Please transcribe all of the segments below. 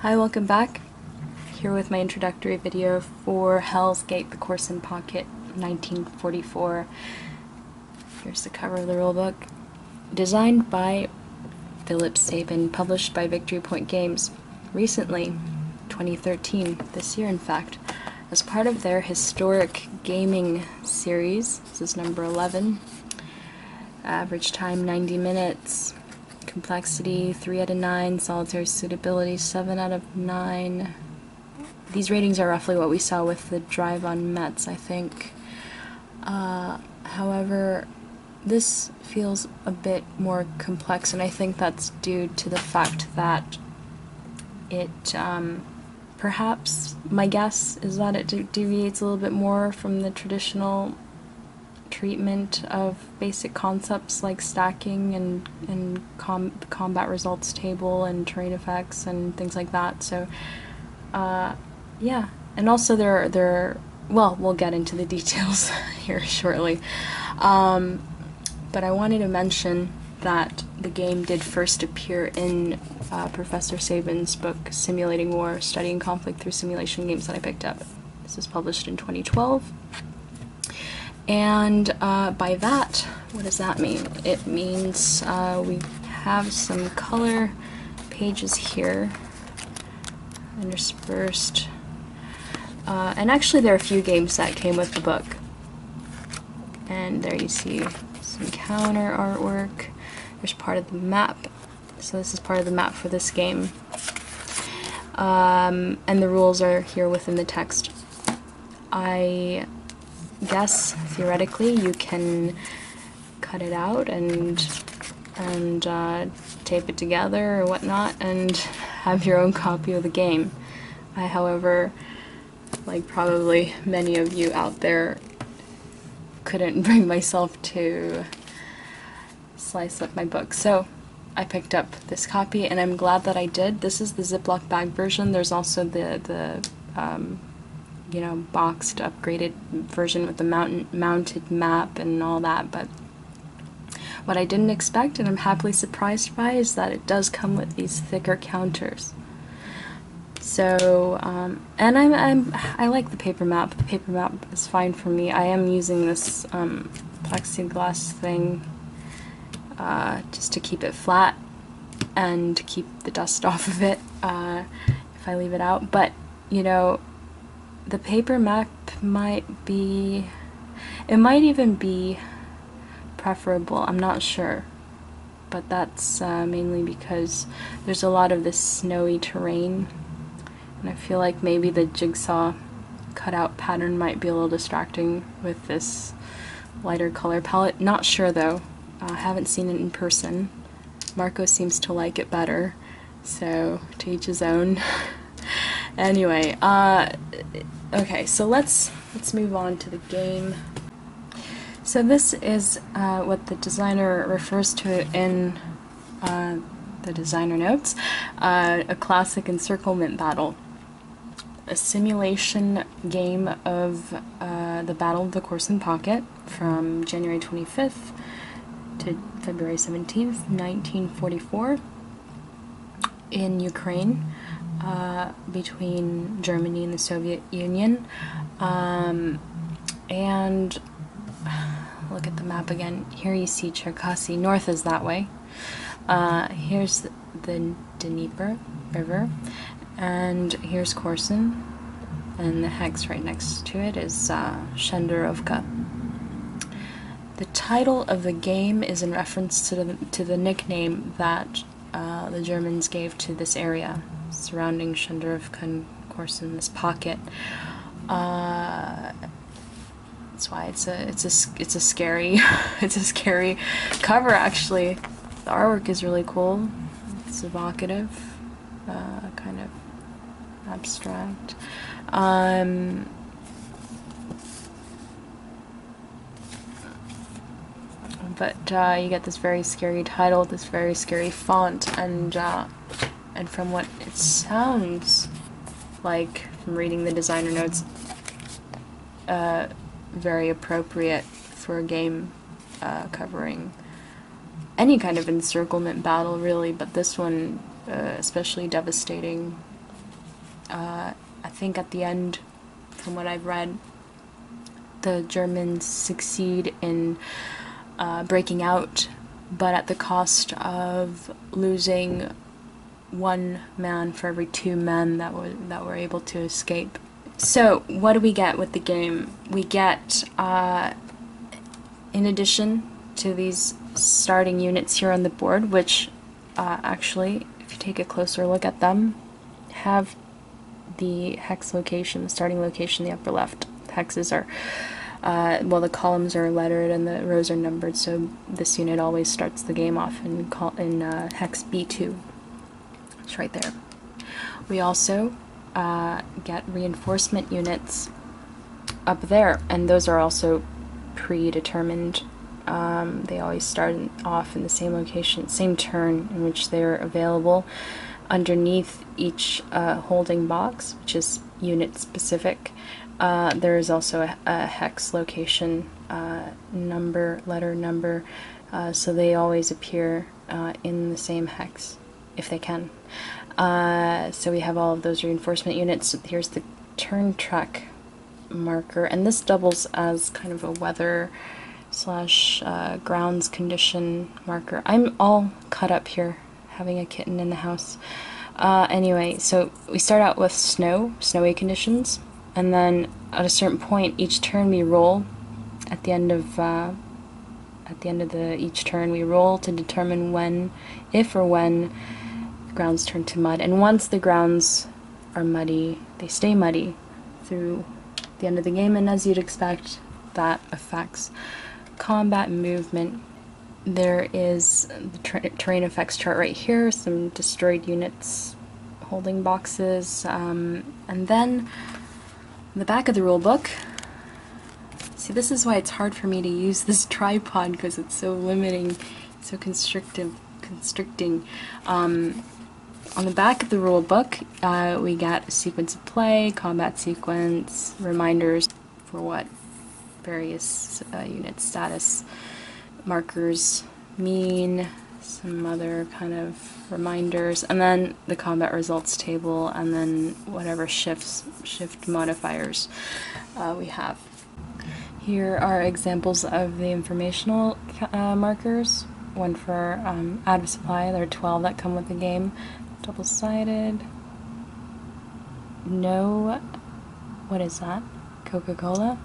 Hi, welcome back. Here with my introductory video for Hell's Gate, the course in Pocket, 1944. Here's the cover of the rulebook. Designed by Philip Sabin, published by Victory Point Games recently, 2013, this year in fact, as part of their historic gaming series. This is number 11. Average time 90 minutes. Complexity 3 out of 9, solitary suitability 7 out of 9. These ratings are roughly what we saw with the Drive on Mets, I think. However, this feels a bit more complex, and I think that's due to the fact that it, perhaps, my guess is that it deviates a little bit more from the traditional treatment of basic concepts like stacking and combat results table and terrain effects and things like that. So yeah, and also well, we'll get into the details here shortly, but I wanted to mention that the game did first appear in Professor Sabin's book Simulating War, Studying Conflict Through Simulation Games that I picked up. This was published in 2012. And by that, what does that mean? It means we have some color pages here interspersed. And actually there are a few games that came with the book. And there you see some counter artwork. There's part of the map. So this is part of the map for this game. And the rules are here within the text. I guess theoretically you can cut it out and tape it together or whatnot and have your own copy of the game. I, however, like probably many of you out there, couldn't bring myself to slice up my book, so I picked up this copy, and I'm glad that I did. This is the Ziploc bag version. There's also the you know, boxed, upgraded version with the mounted map and all that, but what I didn't expect, and I'm happily surprised by, is that it does come with these thicker counters. So, and I like the paper map. The paper map is fine for me. I am using this plexiglass thing just to keep it flat and to keep the dust off of it if I leave it out, but, you know, the paper map might even be preferable, I'm not sure, but that's mainly because there's a lot of this snowy terrain, and I feel like maybe the jigsaw cutout pattern might be a little distracting with this lighter color palette. Not sure though, haven't seen it in person. Marco seems to like it better, so to each his own. Anyway, okay, so let's move on to the game. So this is what the designer refers to in the designer notes, a classic encirclement battle. A simulation game of the Battle of the Course in Pocket from January 25th to February 17th, 1944 in Ukraine. Between Germany and the Soviet Union, and look at the map again. Here you see Cherkasy. North is that way. Here's the Dnieper River, and here's Korsun, and the hex right next to it is Shenderovka. The title of the game is in reference to the nickname that the Germans gave to this area surrounding Shenderovka and Korsun, this pocket. That's why it's a scary it's a scary cover. Actually, the artwork is really cool. It's evocative, kind of abstract. But you get this very scary title, this very scary font, and from what it sounds like from reading the designer notes, very appropriate for a game covering any kind of encirclement battle, really, but this one especially devastating I think at the end, from what I've read, the Germans succeed in breaking out, but at the cost of losing 1 man for every 2 men that were able to escape. So what do we get with the game? We get, in addition to these starting units here on the board, which actually, if you take a closer look at them, have the hex location, the starting location in the upper left. Hexes are, well, the columns are lettered and the rows are numbered, so this unit always starts the game off in hex B2. It's right there. We also get reinforcement units up there, and those are also predetermined. They always start off in the same location, same turn in which they're available. Underneath each holding box, which is unit specific, there is also a hex location, letter number, so they always appear in the same hex if they can. So we have all of those reinforcement units. Here's the turn track marker, and this doubles as kind of a weather slash grounds condition marker. I'm all cut up here, having a kitten in the house. Anyway, so we start out with snowy conditions, and then at a certain point each turn we roll. At the end of each turn we roll to determine if or when the grounds turn to mud. And once the grounds are muddy, they stay muddy through the end of the game, and as you'd expect, that affects combat movement. There is the terrain effects chart right here, some destroyed units, holding boxes, and then in the back of the rulebook, see, this is why it's hard for me to use this tripod, because it's so limiting, so constricting. On the back of the rulebook, we got a sequence of play, combat sequence, reminders for what various unit status markers mean, some other kind of reminders, and then the combat results table, and then whatever shift modifiers we have. Here are examples of the informational markers. One for out of supply. There are 12 that come with the game. Double-sided. No, what is that? Coca-Cola?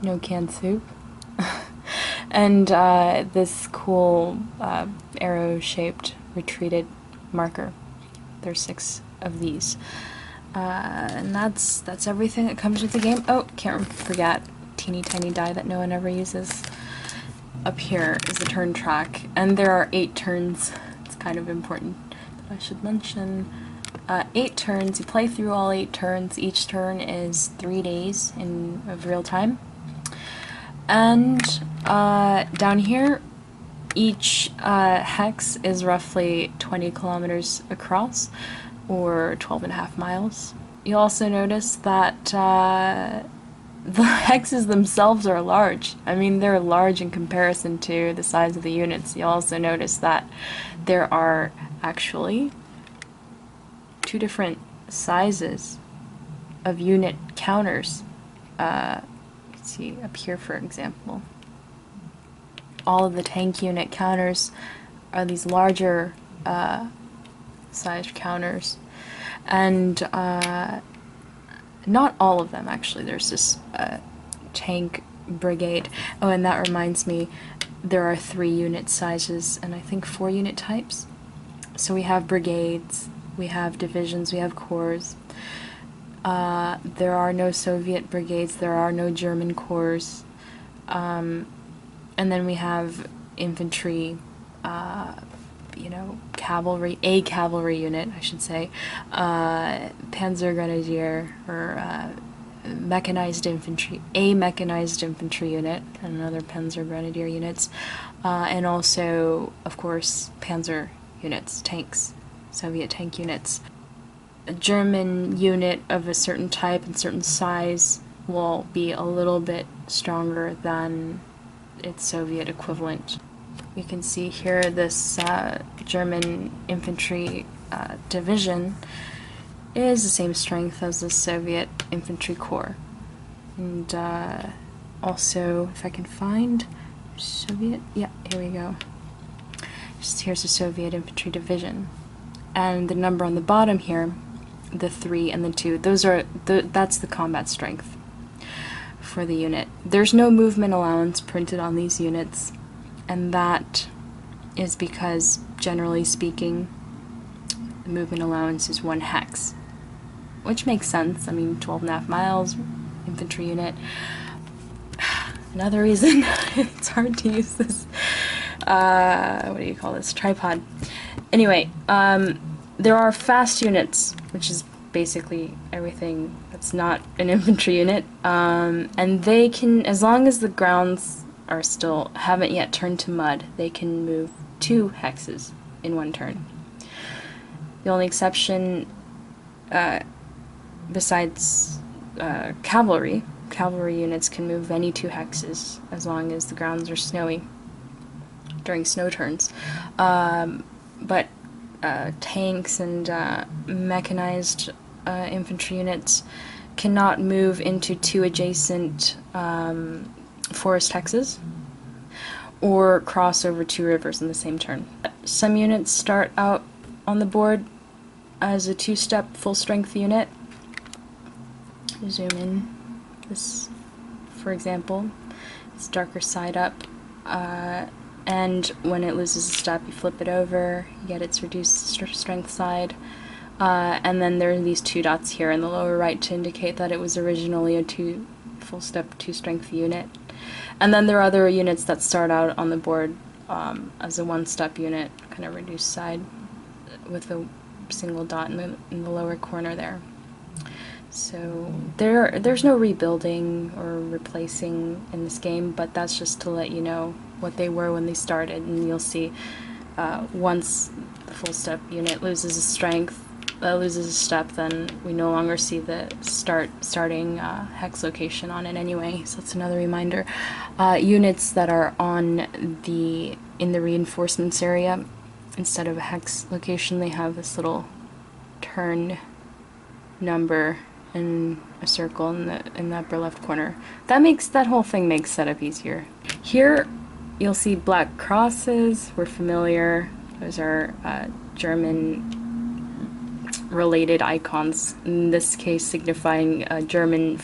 No canned soup. And this cool arrow-shaped retreated marker. There's 6 of these. And that's everything that comes with the game. Oh, can't forget, teeny tiny die that no one ever uses. Up here is the turn track, and there are 8 turns. It's kind of important that I should mention. 8 turns. You play through all 8 turns. Each turn is 3 days of real time. And down here, each hex is roughly 20 kilometers across, or 12.5 miles. You'll also notice that the hexes themselves are large. I mean, they're large in comparison to the size of the units. You'll also notice that there are actually 2 different sizes of unit counters. See up here, for example. All of the tank unit counters are these larger sized counters, and not all of them, actually. There's this tank brigade. Oh, and that reminds me, there are 3 unit sizes and I think 4 unit types. So we have brigades, we have divisions, we have corps. There are no Soviet brigades, there are no German corps. And then we have infantry, cavalry, a cavalry unit, I should say, Panzer Grenadier, or mechanized infantry, a mechanized infantry unit, and another Panzer Grenadier units, and also, of course, Panzer units, tanks, Soviet tank units. A German unit of a certain type and certain size will be a little bit stronger than its Soviet equivalent. You can see here this German infantry division is the same strength as the Soviet infantry corps. And also, if I can find Soviet, yeah, here we go. Here's the Soviet infantry division. And the number on the bottom here, the 3 and the 2, that's the combat strength for the unit. There's no movement allowance printed on these units, and that is because, generally speaking, the movement allowance is 1 hex, which makes sense. I mean, 12.5 miles, infantry unit. Another reason it's hard to use this, what do you call this, tripod. Anyway, there are fast units, which is basically everything that's not an infantry unit, and they can, as long as the grounds are still, haven't yet turned to mud, they can move 2 hexes in 1 turn. The only exception, besides cavalry units can move any 2 hexes as long as the grounds are snowy during snow turns. But tanks and mechanized infantry units cannot move into 2 adjacent forest hexes or cross over 2 rivers in the same turn. Some units start out on the board as a 2-step full-strength unit. Zoom in. This, for example, it's darker side up, and when it loses a step, you flip it over, you get its reduced strength side, and then there are these 2 dots here in the lower right to indicate that it was originally a full-step 2-strength unit. And then there are other units that start out on the board as a 1-step unit, kind of reduced side, with a single dot in the lower corner there. So there's no rebuilding or replacing in this game, but that's just to let you know what they were when they started. And you'll see once the full step unit loses a strength, loses a step, then we no longer see the starting hex location on it anyway. So that's another reminder. Units that are in the reinforcements area, instead of a hex location, they have this little turn number in a circle in the upper left corner. That whole thing makes setup easier. Here you'll see black crosses. We're familiar. Those are German related icons, in this case signifying German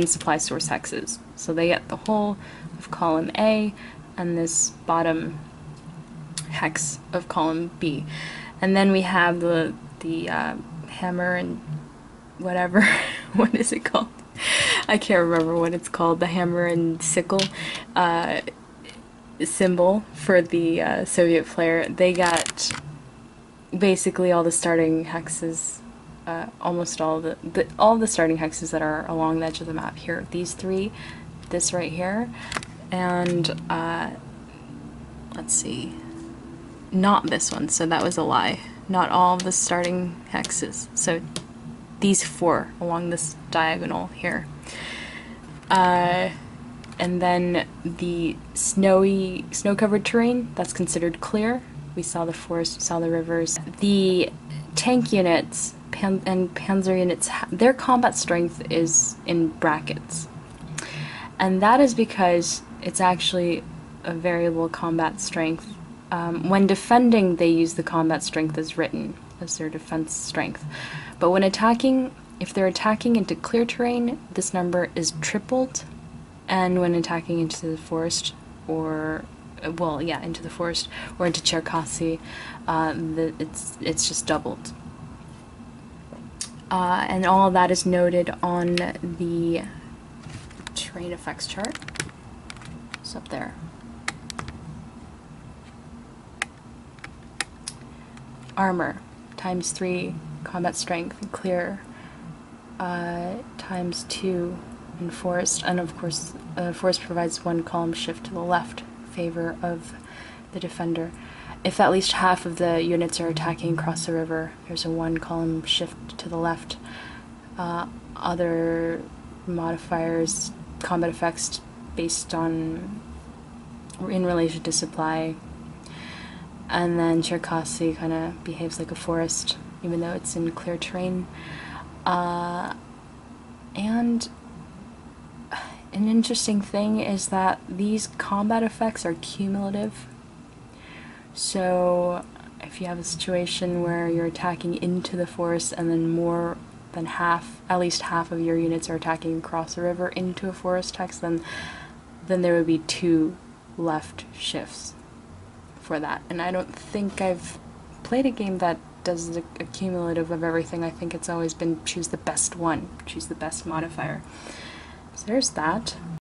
supply source hexes. So they get the whole of column A and this bottom hex of column B. And then we have the hammer and whatever, what is it called? I can't remember what it's called, the hammer and sickle symbol for the Soviet player. They got basically all the starting hexes, almost all the starting hexes that are along the edge of the map here. These 3, this right here, and let's see, not this one, so that was a lie. Not all of the starting hexes. So these 4 along this diagonal here. And then the snow-covered terrain, that's considered clear. We saw the forest, we saw the rivers. The tank units and panzer units, their combat strength is in brackets. And that is because it's actually a variable combat strength. When defending, they use the combat strength as written, as their defense strength. But when attacking, if they're attacking into clear terrain, this number is tripled. And when attacking into the forest, into the forest or into Cherkasy, it's just doubled. And all of that is noted on the terrain effects chart. It's up there. Armor times 3, combat strength and clear times 2 in forest, and of course forest provides 1 column shift to the left in favor of the defender. If at least half of the units are attacking across the river, there's a 1 column shift to the left. Other modifiers, combat effects based on, in relation to supply. And then Cherkasy kind of behaves like a forest. even though it's in clear terrain. And an interesting thing is that these combat effects are cumulative. So if you have a situation where you're attacking into the forest and then more than half, at least half of your units are attacking across a river into a forest text, then there would be 2 left shifts for that. And I don't think I've played a game that does a cumulative of everything. I think it's always been choose the best one, choose the best modifier. So there's that.